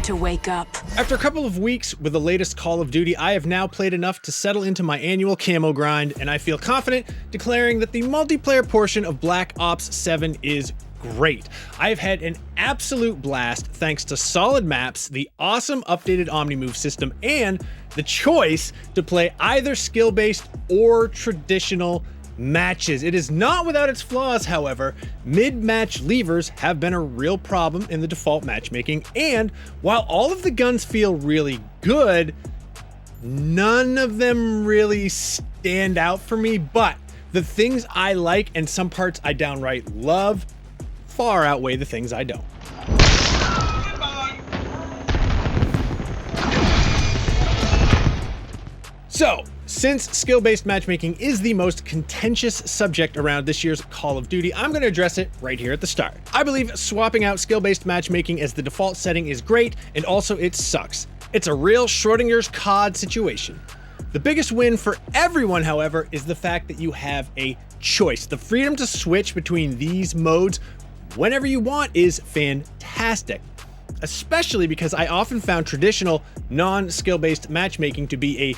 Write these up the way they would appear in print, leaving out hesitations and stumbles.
time to wake up. After a couple of weeks with the latest Call of Duty, I have now played enough to settle into my annual camo grind, and I feel confident declaring that the multiplayer portion of Black Ops 7 is great. I've had an absolute blast thanks to solid maps, the awesome updated Omni-Move system, and the choice to play either skill-based or traditional matches. It is not without its flaws, however. Mid-match levers have been a real problem in the default matchmaking, and while all of the guns feel really good, none of them really stand out for me, but the things I like and some parts I downright love far outweigh the things I don't. So, since skill-based matchmaking is the most contentious subject around this year's Call of Duty, I'm going to address it right here at the start. I believe swapping out skill-based matchmaking as the default setting is great, and also it sucks. It's a real Schrodinger's COD situation. The biggest win for everyone, however, is the fact that you have a choice. The freedom to switch between these modes whenever you want is fantastic, especially because I often found traditional non-skill-based matchmaking to be a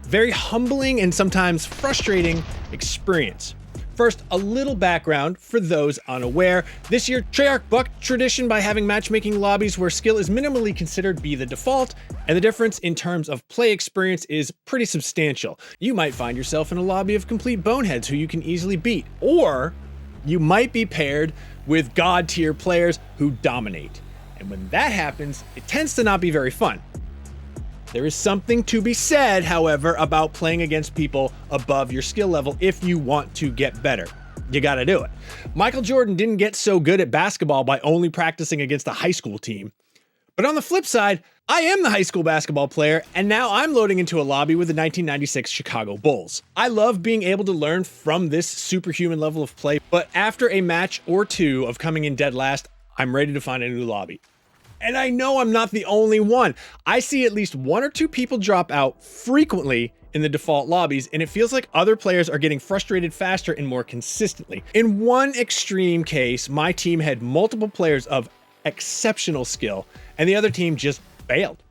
very humbling and sometimes frustrating experience. First, a little background for those unaware. This year, Treyarch bucked tradition by having matchmaking lobbies where skill is minimally considered be the default, and the difference in terms of play experience is pretty substantial. You might find yourself in a lobby of complete boneheads who you can easily beat, or you might be paired with god tier players who dominate. And when that happens, it tends to not be very fun. There is something to be said, however, about playing against people above your skill level if you want to get better. You gotta do it. Michael Jordan didn't get so good at basketball by only practicing against a high school team. But on the flip side, I am the high school basketball player, and now I'm loading into a lobby with the 1996 Chicago Bulls. I love being able to learn from this superhuman level of play, but after a match or two of coming in dead last, I'm ready to find a new lobby. And I know I'm not the only one. I see at least one or two people drop out frequently in the default lobbies, and it feels like other players are getting frustrated faster and more consistently. In one extreme case, my team had multiple players of exceptional skill, and the other team just failed.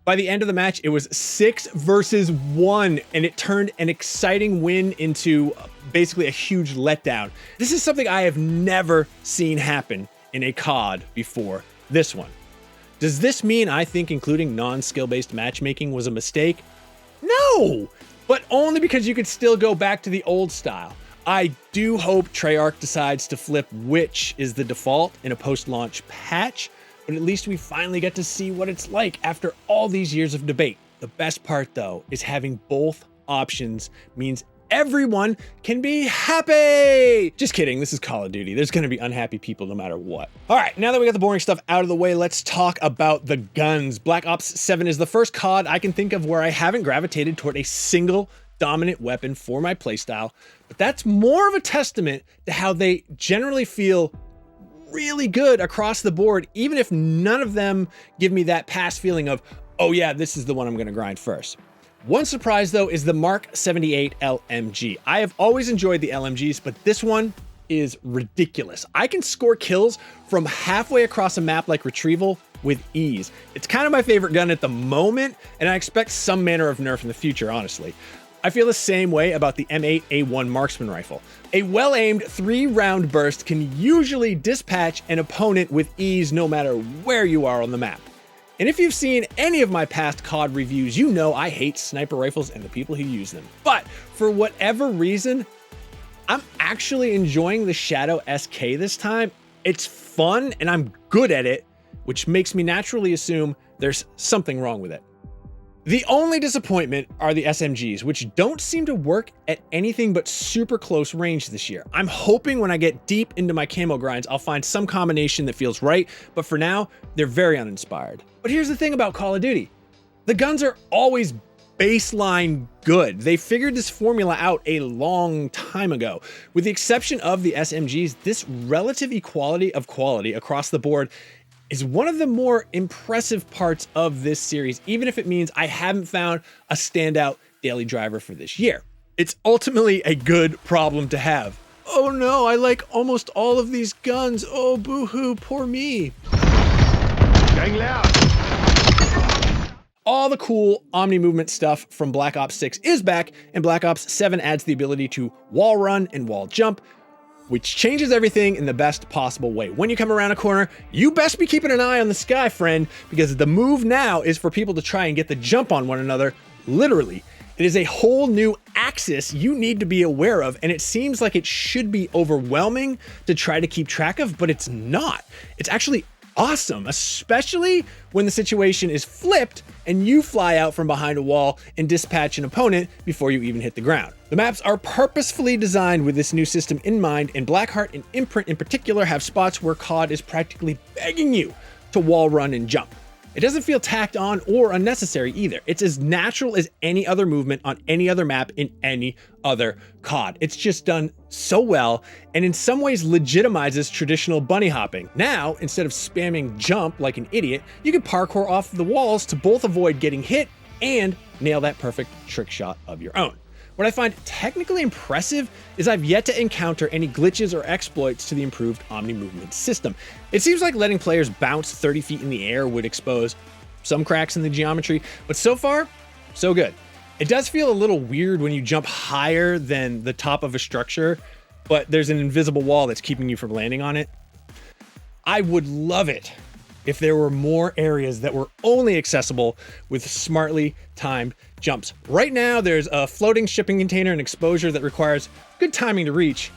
By the end of the match, it was 6 versus 1, and it turned an exciting win into basically a huge letdown. This is something I have never seen happen in a COD before this one. Does this mean I think including non-skill-based matchmaking was a mistake? No, but only because you could still go back to the old style. I do hope Treyarch decides to flip which is the default in a post-launch patch, but at least we finally get to see what it's like after all these years of debate. The best part, though, is having both options means everyone can be happy. Just kidding, this is Call of Duty. There's gonna be unhappy people no matter what. All right, now that we got the boring stuff out of the way, let's talk about the guns. Black Ops 7 is the first COD I can think of where I haven't gravitated toward a single dominant weapon for my playstyle, but that's more of a testament to how they generally feel really good across the board, even if none of them give me that past feeling of, oh yeah, this is the one I'm gonna grind first. One surprise, though, is the Mark 78 LMG. I have always enjoyed the LMGs, but this one is ridiculous. I can score kills from halfway across a map like Retrieval with ease. It's kind of my favorite gun at the moment, and I expect some manner of nerf in the future, honestly. I feel the same way about the M8A1 marksman rifle. A well-aimed 3-round burst can usually dispatch an opponent with ease no matter where you are on the map. And if you've seen any of my past COD reviews, you know I hate sniper rifles and the people who use them. But for whatever reason, I'm actually enjoying the Shadow SK this time. It's fun and I'm good at it, which makes me naturally assume there's something wrong with it. The only disappointment are the SMGs, which don't seem to work at anything but super close range this year. I'm hoping when I get deep into my camo grinds, I'll find some combination that feels right, but for now, they're very uninspired. But here's the thing about Call of Duty. The guns are always baseline good. They figured this formula out a long time ago. With the exception of the SMGs, this relative equality of quality across the board is one of the more impressive parts of this series, even if it means I haven't found a standout daily driver for this year. It's ultimately a good problem to have. Oh no, I like almost all of these guns. Oh, boo-hoo, poor me. Going loud. All the cool Omni movement stuff from Black Ops 6 is back, and Black Ops 7 adds the ability to wall run and wall jump, which changes everything in the best possible way. When you come around a corner, you best be keeping an eye on the sky, friend, because the move now is for people to try and get the jump on one another, literally. It is a whole new axis you need to be aware of, and it seems like it should be overwhelming to try to keep track of, but it's not. It's actually awesome, especially when the situation is flipped and you fly out from behind a wall and dispatch an opponent before you even hit the ground. The maps are purposefully designed with this new system in mind, and Blackheart and Imprint in particular have spots where COD is practically begging you to wall run and jump. It doesn't feel tacked on or unnecessary either. It's as natural as any other movement on any other map in any other COD. It's just done so well, and in some ways legitimizes traditional bunny hopping. Now, instead of spamming jump like an idiot, you can parkour off the walls to both avoid getting hit and nail that perfect trick shot of your own. What I find technically impressive is I've yet to encounter any glitches or exploits to the improved Omni movement system. It seems like letting players bounce 30 feet in the air would expose some cracks in the geometry, but so far, so good. It does feel a little weird when you jump higher than the top of a structure, but there's an invisible wall that's keeping you from landing on it. I would love it if there were more areas that were only accessible with smartly timed jumps. Right now, there's a floating shipping container and exposure that requires good timing to reach.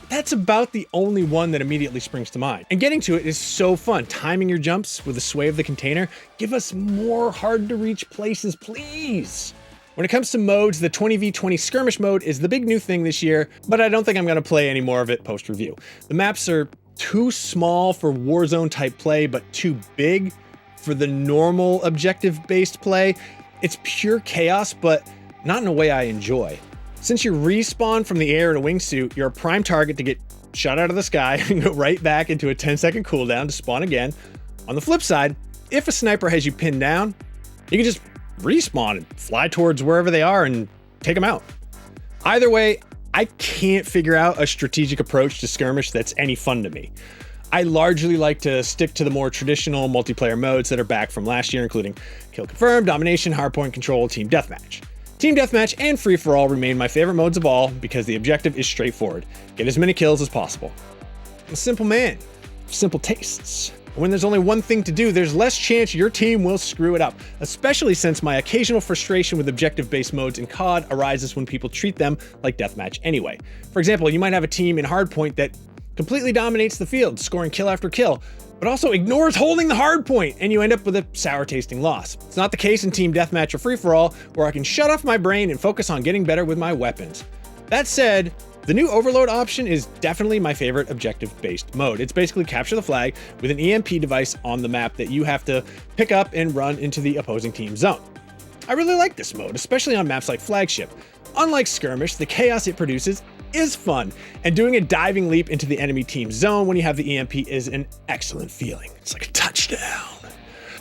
That's about the only one that immediately springs to mind. And getting to it is so fun. Timing your jumps with the sway of the container. Give us more hard to reach places, please. When it comes to modes, the 20v20 skirmish mode is the big new thing this year, but I don't think I'm gonna play any more of it post-review. The maps are too small for Warzone type play, but too big for the normal objective-based play. It's pure chaos, but not in a way I enjoy. Since you respawn from the air in a wingsuit, you're a prime target to get shot out of the sky and go right back into a 10-second cooldown to spawn again. On the flip side, if a sniper has you pinned down, you can just respawn and fly towards wherever they are and take them out. Either way, I can't figure out a strategic approach to skirmish that's any fun to me. I largely like to stick to the more traditional multiplayer modes that are back from last year, including Kill Confirmed, Domination, Hardpoint Control, Team Deathmatch. Team Deathmatch and Free-for-All remain my favorite modes of all because the objective is straightforward. Get as many kills as possible. I'm a simple man, simple tastes. When there's only one thing to do, there's less chance your team will screw it up, especially since my occasional frustration with objective-based modes in COD arises when people treat them like deathmatch anyway. For example, you might have a team in Hardpoint that completely dominates the field, scoring kill after kill, but also ignores holding the hard point, and you end up with a sour-tasting loss. It's not the case in Team Deathmatch or Free-for-All, where I can shut off my brain and focus on getting better with my weapons. That said, the new Overload option is definitely my favorite objective-based mode. It's basically capture the flag with an EMP device on the map that you have to pick up and run into the opposing team's zone. I really like this mode, especially on maps like Flagship. Unlike Skirmish, the chaos it produces is fun, and doing a diving leap into the enemy team's zone when you have the EMP is an excellent feeling. It's like a touchdown.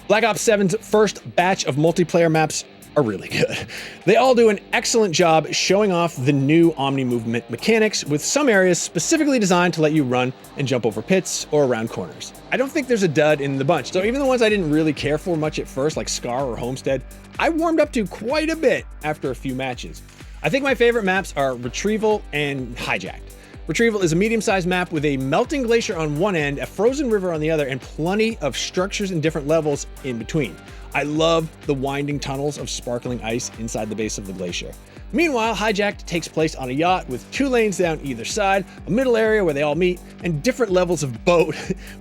Black Ops 7's first batch of multiplayer maps are really good. They all do an excellent job showing off the new Omni movement mechanics, with some areas specifically designed to let you run and jump over pits or around corners. I don't think there's a dud in the bunch, so even the ones I didn't really care for much at first, like Scar or Homestead, I warmed up to quite a bit after a few matches. I think my favorite maps are Retrieval and Hijacked. Retrieval is a medium-sized map with a melting glacier on one end, a frozen river on the other, and plenty of structures and different levels in between. I love the winding tunnels of sparkling ice inside the base of the glacier. Meanwhile, Hijacked takes place on a yacht with 2 lanes down either side, a middle area where they all meet, and different levels of boat,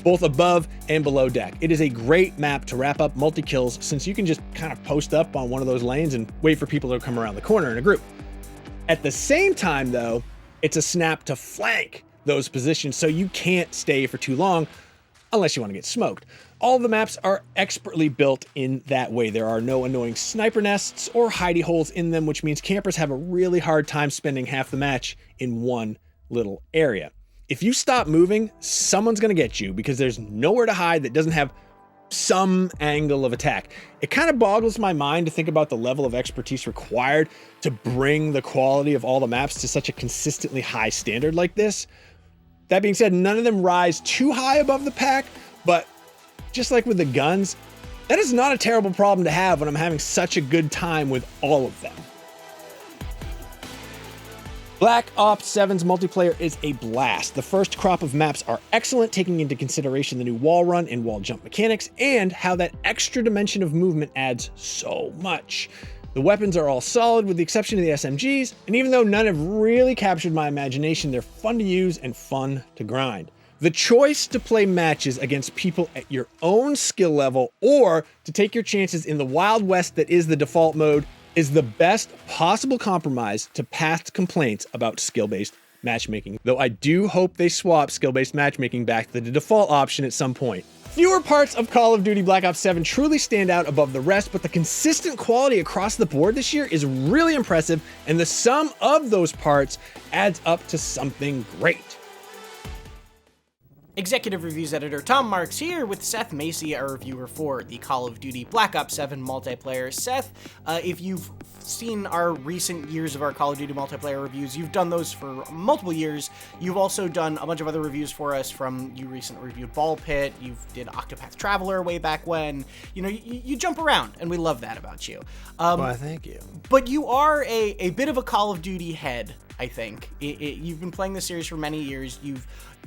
both above and below deck. It is a great map to wrap up multi-kills, since you can just kind of post up on one of those lanes and wait for people to come around the corner in a group. At the same time, though, it's a snap to flank those positions, so you can't stay for too long unless you want to get smoked. All the maps are expertly built in that way. There are no annoying sniper nests or hidey holes in them, which means campers have a really hard time spending half the match in one little area. If you stop moving, someone's going to get you because there's nowhere to hide that doesn't have some angle of attack. It kind of boggles my mind to think about the level of expertise required to bring the quality of all the maps to such a consistently high standard like this. That being said, none of them rise too high above the pack, but just like with the guns, That is not a terrible problem to have when I'm having such a good time with all of them. Black Ops 7's multiplayer is a blast. The first crop of maps are excellent, taking into consideration the new wall run and wall jump mechanics, and how that extra dimension of movement adds so much. The weapons are all solid with the exception of the SMGs, and even though none have really captured my imagination, they're fun to use and fun to grind. The choice to play matches against people at your own skill level or to take your chances in the Wild West that is the default mode is the best possible compromise to past complaints about skill-based matchmaking, though I do hope they swap skill-based matchmaking back to the default option at some point. Fewer parts of Call of Duty Black Ops 7 truly stand out above the rest, but the consistent quality across the board this year is really impressive, and the sum of those parts adds up to something great. Executive Reviews editor Tom Marks here with Seth Macy, our reviewer for the Call of Duty Black Ops 7 multiplayer. Seth, if you've seen our recent years of our Call of Duty multiplayer reviews, you've done those for multiple years. You've also done a bunch of other reviews for us. You recently reviewed Ball Pit, you did Octopath Traveler way back when. You know, you jump around, and we love that about you. Well, thank you. But you are a bit of a Call of Duty head, I think. You've been playing the series for many years.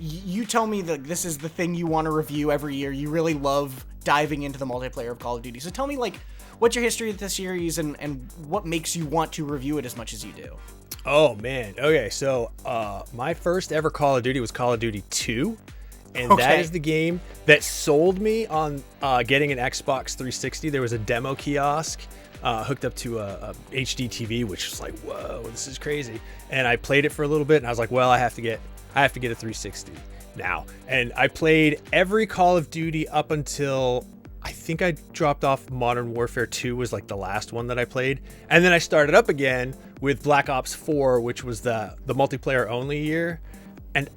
You tell me that this is the thing you want to review every year. You really love diving into the multiplayer of Call of Duty. So tell me, like, what's your history with the series and what makes you want to review it as much as you do? Oh, man. Okay, so my first ever Call of Duty was Call of Duty 2. And Okay. that is the game that sold me on getting an Xbox 360. There was a demo kiosk hooked up to a HD TV, which was like, whoa, this is crazy. And I played it for a little bit, and I was like, well, I have to get a 360 now. And I played every Call of Duty up until I think I dropped off. Modern Warfare 2 was like the last one that I played. And then I started up again with Black Ops 4, which was the multiplayer only year. And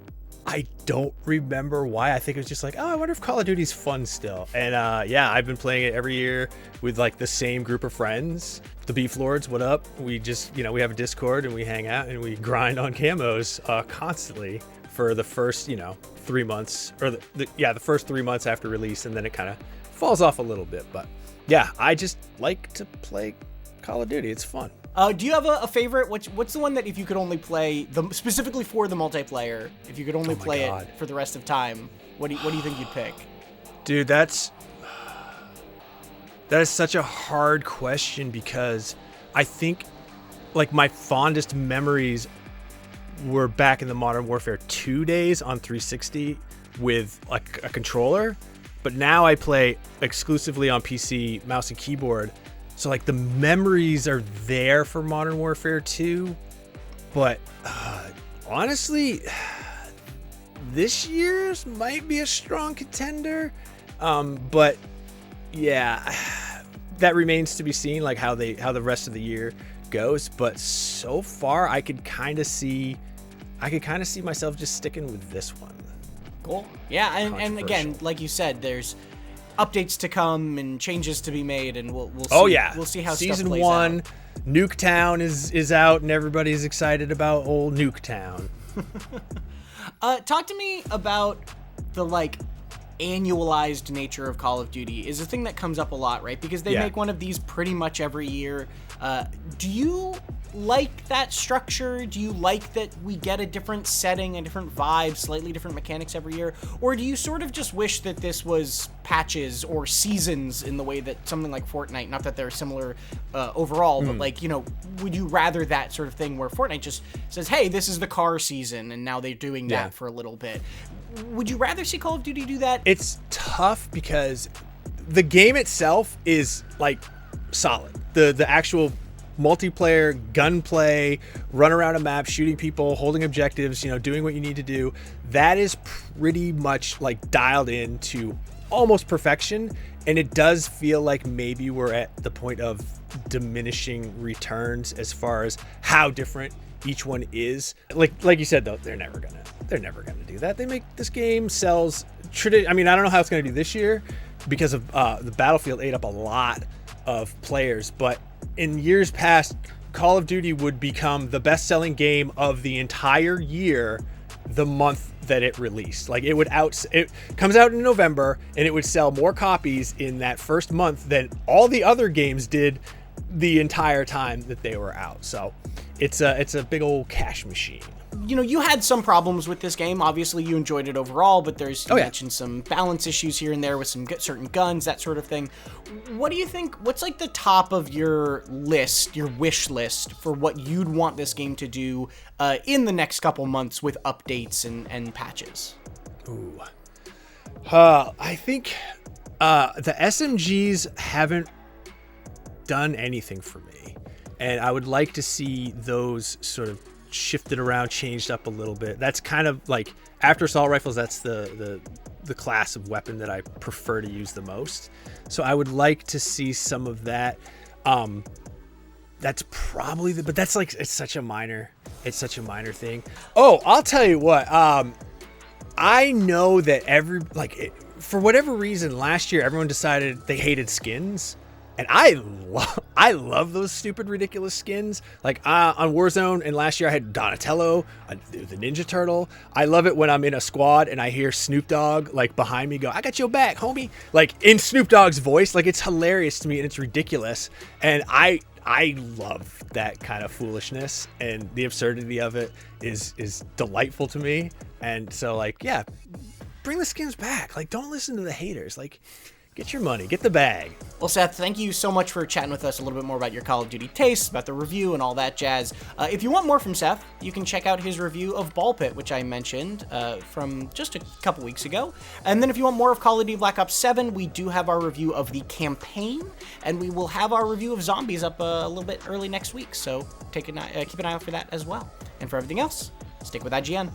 I don't remember why. I think it was just like, oh, I wonder if Call of Duty's fun still. And yeah, I've been playing it every year with like the same group of friends. The Beef Lords, what up? We just, we have a Discord and we hang out and we grind on camos constantly for the first, 3 months, or the first 3 months after release, and then it kind of falls off a little bit. But yeah, I just like to play Call of Duty. It's fun. Do you have a favorite? What's the one that if you could only play specifically for the multiplayer, if you could only play it for the rest of time, what do you think you'd pick? Dude, that is such a hard question, because I think like my fondest memories were back in the Modern Warfare 2 days on 360 with like a controller, but now I play exclusively on PC, mouse and keyboard. So like the memories are there for Modern Warfare 2, but honestly, this year's might be a strong contender. But yeah, that remains to be seen, like how the rest of the year goes. But so far, I could kind of see myself just sticking with this one. Cool. Yeah, and again, like you said, there's updates to come and changes to be made, and we'll see. Oh yeah, we'll see how Season stuff plays 1, out. Nuketown is out, and everybody's excited about old Nuketown. Talk to me about the like annualized nature of Call of Duty. Is a thing that comes up a lot, right? Because they make one of these pretty much every year. Do you like that structure? Do you like that we get a different setting, a different vibe, slightly different mechanics every year? Or do you sort of just wish that this was patches or seasons in the way that something like Fortnite, not that they're similar overall, but like, would you rather that sort of thing where Fortnite just says, hey, this is the car season, and now they're doing that for a little bit? Would you rather see Call of Duty do that? It's tough because the game itself is like solid. The actual multiplayer gunplay, run around a map, shooting people, holding objectives, doing what you need to do, that is pretty much like dialed in to almost perfection. And it does feel like maybe we're at the point of diminishing returns as far as how different each one is. Like you said, though, they're never gonna do that. They make this game sells I don't know how it's gonna do this year because of the Battlefield ate up a lot of players, but in years past, Call of Duty would become the best-selling game of the entire year the month that it released. Like it comes out in November and it would sell more copies in that first month than all the other games did the entire time that they were out. So it's a big old cash machine. You know, you had some problems with this game. Obviously, you enjoyed it overall, but you mentioned some balance issues here and there with some certain guns, that sort of thing. What do you think? What's like the top of your list, your wish list for what you'd want this game to do in the next couple months with updates and patches? Ooh, I think the SMGs haven't done anything for me, and I would like to see those sort of shifted around, changed up a little bit. That's kind of like, after assault rifles, that's the class of weapon that I prefer to use the most. So I would like to see some of that. That's probably but that's like, it's such a minor thing. Oh, I'll tell you what, I know that for whatever reason last year everyone decided they hated skins. And I love those stupid, ridiculous skins. Like on Warzone, and last year I had Donatello, the Ninja Turtle. I love it when I'm in a squad and I hear Snoop Dogg like behind me go, "I got your back, homie." Like in Snoop Dogg's voice. Like, it's hilarious to me and it's ridiculous. And I love that kind of foolishness, and the absurdity of it is delightful to me. And so, like, yeah, bring the skins back. Like, don't listen to the haters. Like, get your money, get the bag. Well, Seth, thank you so much for chatting with us a little bit more about your Call of Duty tastes, about the review and all that jazz. If you want more from Seth, you can check out his review of Ball Pit, which I mentioned from just a couple weeks ago. And then if you want more of Call of Duty Black Ops 7, we do have our review of the campaign, and we will have our review of Zombies up a little bit early next week. So keep an eye out for that as well. And for everything else, stick with IGN.